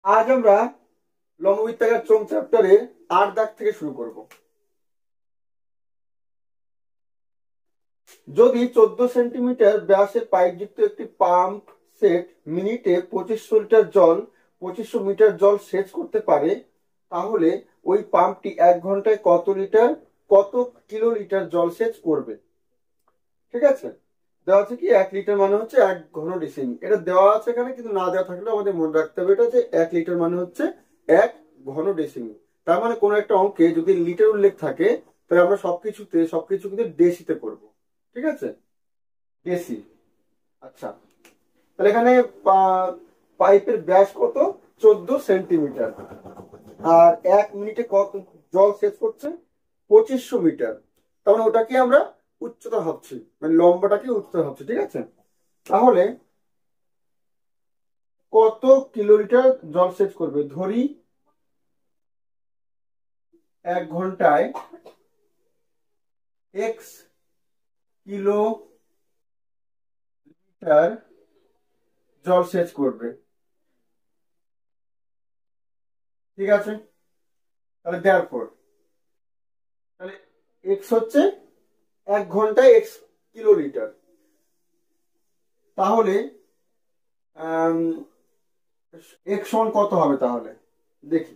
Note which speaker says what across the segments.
Speaker 1: আজ আমরা লম্ববৃত্তাকার চোঙ চ্যাপ্টারে ৮ দাগ থেকে শুরু করব। যদি 14 সেন্টিমিটার ব্যাসের পাইপযুক্ত একটি পাম্প সেট মিনিটে 2500 লিটার জল 2500 মিটার জল সেচ করতে পারে, তাহলে ওই পাম্পটি 1 ঘন্টায় কত কিলোলিটার জল সেচ করবে। ঠিক আছে, দেওয়া আছে কি 1 লিটার মানে হচ্ছে 1 ঘন ডেসিমি। এটা দেওয়া আছে এখানে, কিন্তু না দেওয়া থাকলেও আমাদের মনে রাখতে হবে এটা যে 1 লিটার মানে হচ্ছে 1 ঘন ডেসিমি। তার মানে কোনো একটা অঙ্কে যদি লিটার উল্লেখ থাকে, তাহলে আমরা সবকিছু কিন্তু ডেসিতে করব। ঠিক আছে, ডেসি। আচ্ছা, তাহলে এখানে পাইপের ব্যাস কত? 14 সেন্টিমিটার। আর 1 মিনিটে কত জল সেচ করছে? 2500 মিটার। তার মানে ওটাকে আমরা উচ্চতা ভাবছি, মানে লম্বাটাকে উচ্চতা ভাবছি। ঠিক আছে, তাহলে কত কিলোলিটার জল সেচ করবে? ধরি 1 ঘন্টায় x কিলোলিটার জল সেচ করবে। ঠিক আছে, তাহলে therefore তাহলে x হচ্ছে 1 ঘন্টায় x কিলোলিটার। তাহলে x সমান কত হবে তাহলে দেখি।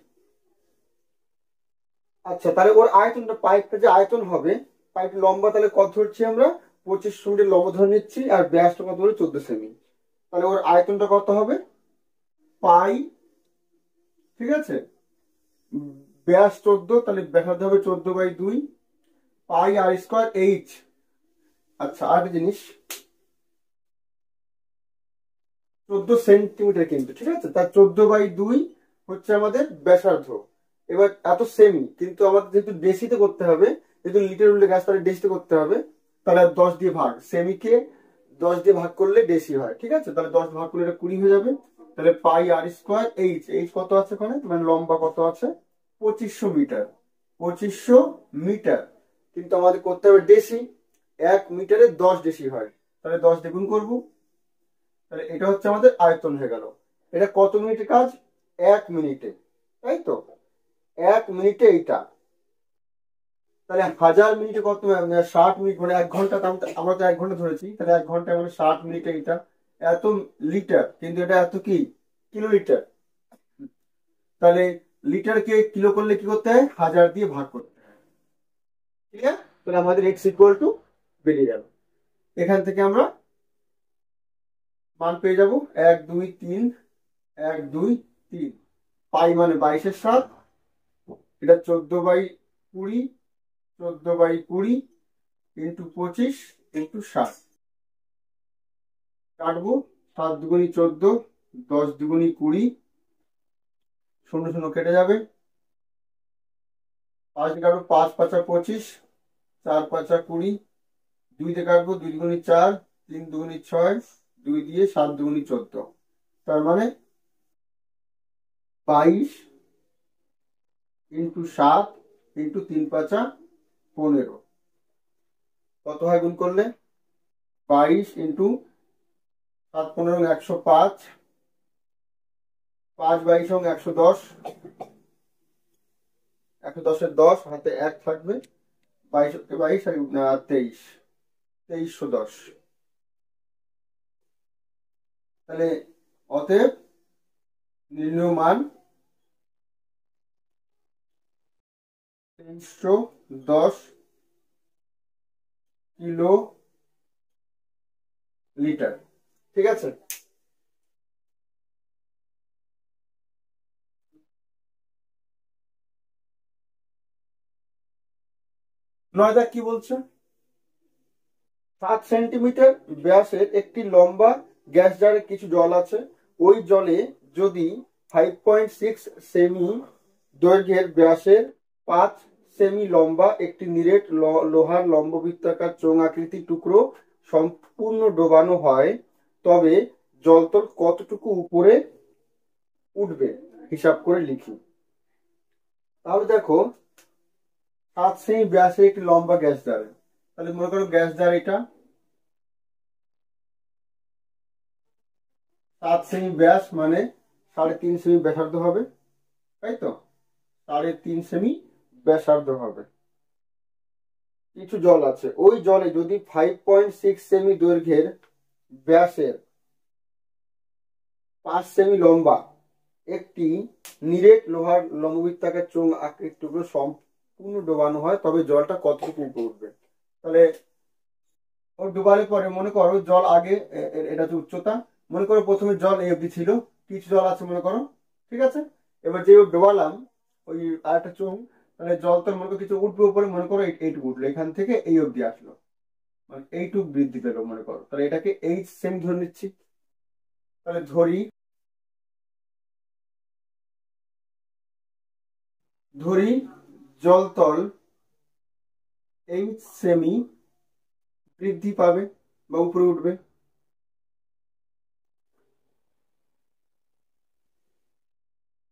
Speaker 1: আচ্ছা, তাহলে ওর আয়তনটা, পাইপটা যে আয়তন হবে, পাইপ লম্বা তাহলে কত ধরছি আমরা? 2500 মিটার লম্বা ধরে নিচ্ছি, আর ব্যাসটা কত ধরে? 14 সেমি। তাহলে ওর আয়তনটা কত হবে? পাই। ঠিক আছে, ব্যাস 14, তাহলে ব্যাসার্ধ হবে 14/2 পাই আর স্কোয়ার এইচ। আচ্ছা, আরেকটা জিনিস, 14 সেন্টিমিটার কিন্তু। ঠিক আছে, তার 14/2 হচ্ছে আমাদের ব্যাসার্ধ। এবার এত সেমি, কিন্তু আমাদের যেহেতু ডেসিতে করতে হবে, যেহেতু লিটার উল্লেখ আছে তাহলে ডেসিতে করতে হবে। তাহলে 10 দিয়ে ভাগ, সেমিকে 10 দিয়ে ভাগ করলে ডেসি হয়। ঠিক আছে, তাহলে 10 ভাগ করলে এটা 20 হয়ে যাবে। তাহলে পাই আর স্কোয়ার এইচ। এইচ কত আছে ওখানে? মানে লম্বা কত আছে? 2500 মিটার। 2500 মিটার, কিন্তু আমাদের করতে হবে ডেসি। 1 মিটারে 10 ডেসি হয়, তাহলে 10 দিয়ে গুণ করবো। তাহলে এটা হচ্ছে আমাদের আয়তন হয়ে গেল। এটা কত মিনিটে কাজ? 1 মিনিটে, তাই তো? 1 মিনিটে এইটা। তাহলে 1000 মিনিটে কত? 60 মিনিট, মানে 1 ঘন্টা। আমরা তো 1 ঘন্টা ধরেছি, তাহলে 1 ঘন্টায় মানে 60 মিনিটে এইটা এত লিটার, কিন্তু এটা এত কি কিলোলিটার। তাহলে লিটারকে কিলো করলে কি করতে হয়? 1000 দিয়ে ভাগ করতে হয়। ঠিক আছে, তাহলে আমাদের x ইকুয়াল টু বেরিয়ে গেল। এখান থেকে আমরা মান পেয়ে যাব 1 2 3, 1 2 3। পাই মানে 22/7, এটা 14/20, 14/20 ইন্টু 25 ইন্টু 7। কাটবো, 7 দুগুনি 14, 10 দুগুনি 20, 0 0 কেটে যাবে। 5 দিয়ে কাটবো, 5 5 25, 4 5 20, 2 দিয়ে কাটবো, 2 দুগুনি 4, 3 দুগুনি 6, 2 দিয়ে 7 দুগুনি 14। তার মানে 22 ইন্টু 7 ইন্টু 3 5 15। কত হয় গুণ করলে? 22 ইন্টু 7 15 105, 5 22 110, 110-এর 10 হাতে 1 থাকবে, 22 22 আর 23, 2310। তাহলে অতএব নির্ণয় মান 2310 কিলো লিটার। ঠিক আছে, নয়দা কি বলছে? 7 সেন্টিমিটার ব্যাসের একটি লম্বা গ্যাস জারে কিছু জল আছে। ওই জলে যদি 5.6 সেমি দৈর্ঘ্যের ব্যাসের 5 সেমি লম্বা একটি নিরেট লোহার লম্ববৃত্তাকার চোঙ আকৃতির টুকরো সম্পূর্ণ ডোবানো হয়, তবে জলতল কতটুকু উপরে উঠবে হিসাব করে লিখি। তাহলে দেখো, 7 সেমি ব্যাসের একটি লম্বা গ্যাস জারে, তাহলে মনে করো গ্যাস জার এটা 7 সেমি ব্যাস, মানে 3.5 সেমি ব্যাসার্ধ হবে, তাই তো? 3.5 সেমি ব্যাসার্ধ হবে। কিছু জল আছে, ওই জলে যদি 5.6 সেমি দৈর্ঘ্যের ব্যাসের 5 সেমি লম্বা একটি নিরেট লোহার লম্ববৃত্তাকার চোঙ আকৃতির টুকরো সম্পূর্ণ ডোবানো হয়, তবে জলটা কতটুকু উপরে উঠবে? তাহলে ওর ডোবালে পরে মনে করো জল আগে এটা হচ্ছে উচ্চতা, মনে করো প্রথমে জল এই অবধি ছিল, কিছু জল আছে মনে করো, ঠিক আছে? এবার যে ডোবালাম ওই আরেকটা চোঙ, তাহলে জল তো মনে করো কিছু উঠবে উপরে, মনে করো এইটুকু উঠলো, এখান থেকে এই অবধি আসলো, মানে এইটুকু বৃদ্ধি পেলো মনে করো, তাহলে এটাকে 8 সেমি ধরে নিচ্ছি। তাহলে ধরি ধরি জলতল 8 সেমি বৃদ্ধি পাবে বা উপরে উঠবে।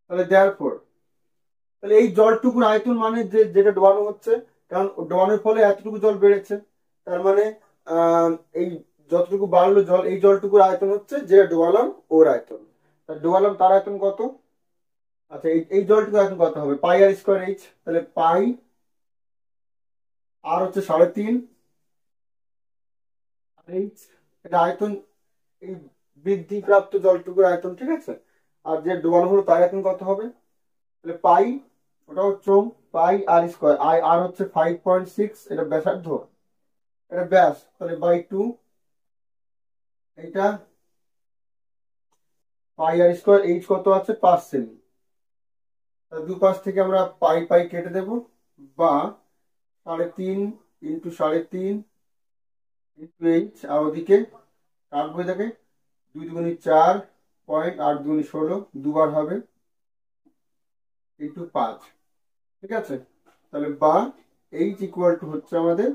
Speaker 1: তাহলে therefore, তাহলে এই জলটুকুর আয়তন মানে যেটা ডোবানো হচ্ছে, কারণ ডোবানোর ফলে এতটুকু জল বেড়েছে, তার মানে এই যতটুকু বাড়লো জল, এই জলটুকুর আয়তন হচ্ছে যেটা ডোবালাম ওর আয়তন। ডোবালাম তার আয়তন কত? আচ্ছা, এই জলটুকু আয়তন কত হবে? পাই আর স্কোয়ার এইচ। তাহলে পাই আর হচ্ছে 3.5 এইচ, এটা আয়তন, এই বৃদ্ধি প্রাপ্ত জলটুকুর আয়তন, ঠিক আছে? আর যে ডোবানো হলো তার আয়তন কত হবে? তাহলে পাই, ওটা হচ্ছে পাই আর স্কোয়ার, আর হচ্ছে 5.6, এটা ব্যাসার্ধ, এটা ব্যাস, তাহলে বাই 2, এটা পাই আর স্কোয়ার এইচ কত আছে? 5 সেমি। দুপাশ থেকে আমরা পাই পাই কেটে দেব, বা 3.5 ইন্টু 3.5 ইন্টু এইচ, আর ওদিকে কাটবো, এটাকে 2 × 2 = 4, 8 × 16, দুবার হবে, ইন্টু 5, ঠিক আছে? তাহলে বা এইচ ইকুয়াল টু হচ্ছে আমাদের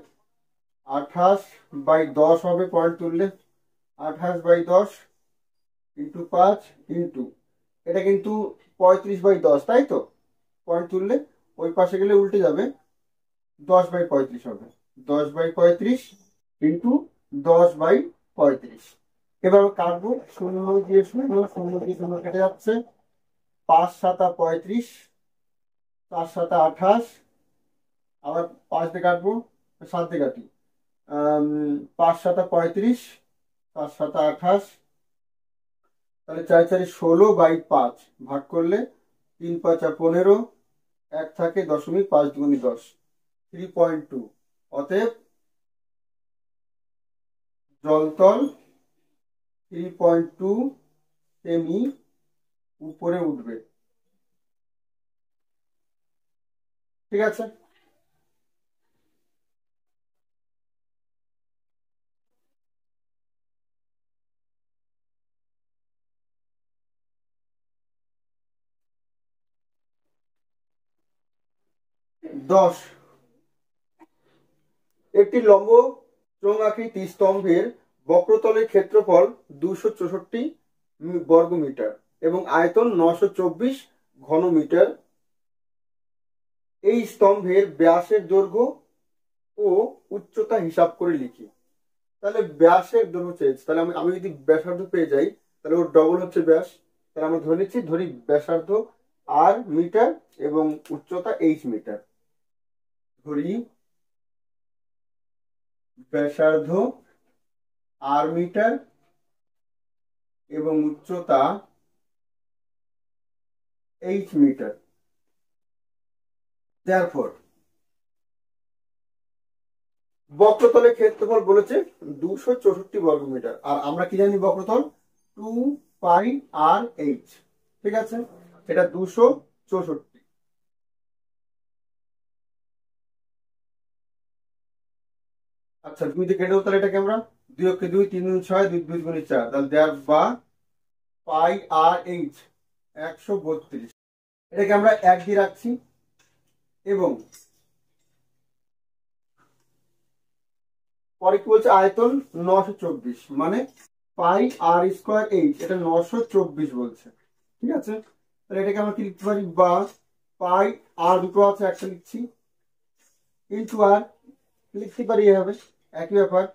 Speaker 1: 28/10 হবে, পয়েন্ট তুললে 28/10 ইন্টু 5 ইন্টু, এটা কিন্তু 35/10, তাই তো? পয়েন্ট তুললে ওই পাশে গেলে উল্টে যাবে, 10/35 হবে, 10/35 ইন্টু 10/35। এবার কাটবো, শূন্য দিয়ে শূন্য, শূন্য দিয়ে শূন্য কেটে যাচ্ছে, 5 × 7 = 35, 4 × 7 = 28, আবার 5 দিয়ে কাটবো, 7 দিয়ে কাটি, 5 × 7 = 35, 4 × 7 = 28, তাহলে 4 × 4 = 16/5, ভাগ করলে 3 × 5 = 15, 1 থাকে 0.5 × 2 = 10, 3.2। অতএব জলতল 3.2 সেমি উপরে উঠবে, ঠিক আছে? দশ, একটি লম্ব চোঙ আকৃতি স্তম্ভের বক্রতলের ক্ষেত্রফল 264 বর্গমিটার এবং আয়তন 924 ঘনমিটার। এই স্তম্ভের ব্যাসের দৈর্ঘ্য ও উচ্চতা হিসাব করে লিখি। তাহলে ব্যাসের দৈর্ঘ্য চেয়েছে, তাহলে আমি যদি ব্যাসার্ধ পেয়ে যাই, তাহলে ওর ডবল হচ্ছে ব্যাস, তাহলে আমরা ধরে নিচ্ছি, ধরি ব্যাসার্ধ আর মিটার এবং উচ্চতা এইচ মিটার। ধরি ব্যাসার্ধ আর মিটার এবং উচ্চতা এইচ মিটার। therefore বক্রতলের ক্ষেত্রফল বলেছে 264 বর্গমিটার, আর আমরা কি জানি বক্রতল 2πr/h, ঠিক আছে? এটা 264। আচ্ছা, 2 দিয়ে কেটে দেবো, তাহলে এটাকে আমরা 2 × 2 = 3 × 6, 2 × 2 = 4, তাহলে দেয়ার বা πr/h 132। এটাকে আমরা 1 দিয়ে রাখছি, এবং পরে কি বলছে? আয়তন 924, মানে পাই আর স্কোয়ার এইচ, এটা 924 বলছে, ঠিক আছে? তাহলে এটাকে আমরা কি লিখতে পারি? বা পাই আর দুটো আছে, একটা লিখছি, ইন্টু আর লিখতে পারি, এভাবে একই ব্যাপার,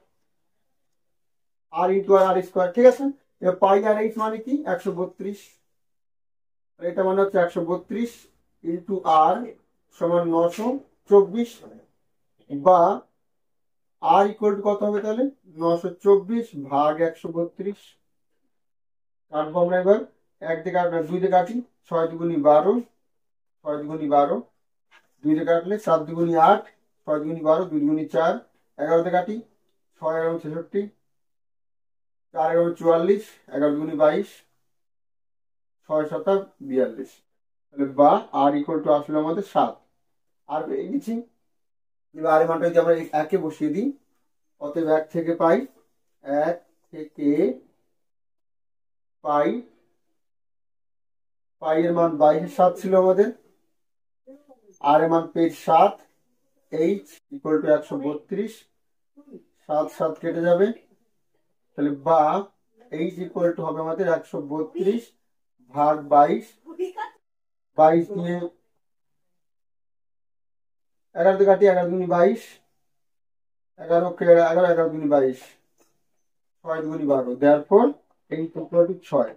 Speaker 1: আর ইন্টু আর, আর স্কোয়ার, ঠিক আছে? এবার পাই আর এইচ মানে কি? 132। এটা মানে হচ্ছে 132 ইন্টু আর সমান 924, বা আর ইকুয়াল টু কত হবে তাহলে 924 ভাগ 132। কাটবো আমরা এবার, এক দিকে কাটলে দুই দিকে কাটি, 6 দুগুনি 12, 6 দুগুনি 12, দুই দিকে কাটলে 7 দুগুনি 8, 6 দুগুনি 12, 2 দুগুনি 4, 11 দিয়ে কাটি, 6 11 66, 4 11 44, 11 দুগুনি 22, 6 7 42। তাহলে বা আর ইকুয়াল টু আসলে আমাদের 7। আর পেয়ে গেছি। এবার আর এর মানটা যদি আমরা একে বসিয়ে দিই, অতএব 1 থেকে পাই, 1 থেকে পাই, পাই এর মান 22 ছিল আমাদের, আর এর মান পেয়ে 7, এইচ ইকুয়াল টু 132, 7 7 কেটে যাবে, তাহলে বা এইচ ইকুয়াল টু হবে আমাদের 132 ভাগ 22, 22 দিয়ে 11 দিয়ে কাটি, 11 দুগুনি 22, 11 কে 11, 11 দুগুনি 22, 6 দুগুনি 12, দেয়ারফর এইচ ইকুয়াল টু 6।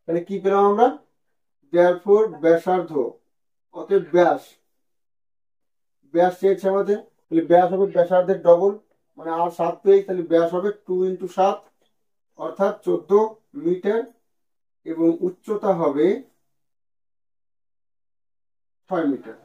Speaker 1: তাহলে কি পেলাম আমরা, দেয়ারফর ব্যাসার্ধ, অতএব ব্যাস, ব্যাস চেয়েছে আমাদের, তাহলে ব্যাস হবে ব্যাসার্ধের ডবল, মানে আর 7 পেয়েছি, তাহলে ব্যাস হবে 2 ইন্টু 7 অর্থাৎ 14 মিটার, এবং উচ্চতা হবে 6 মিটার।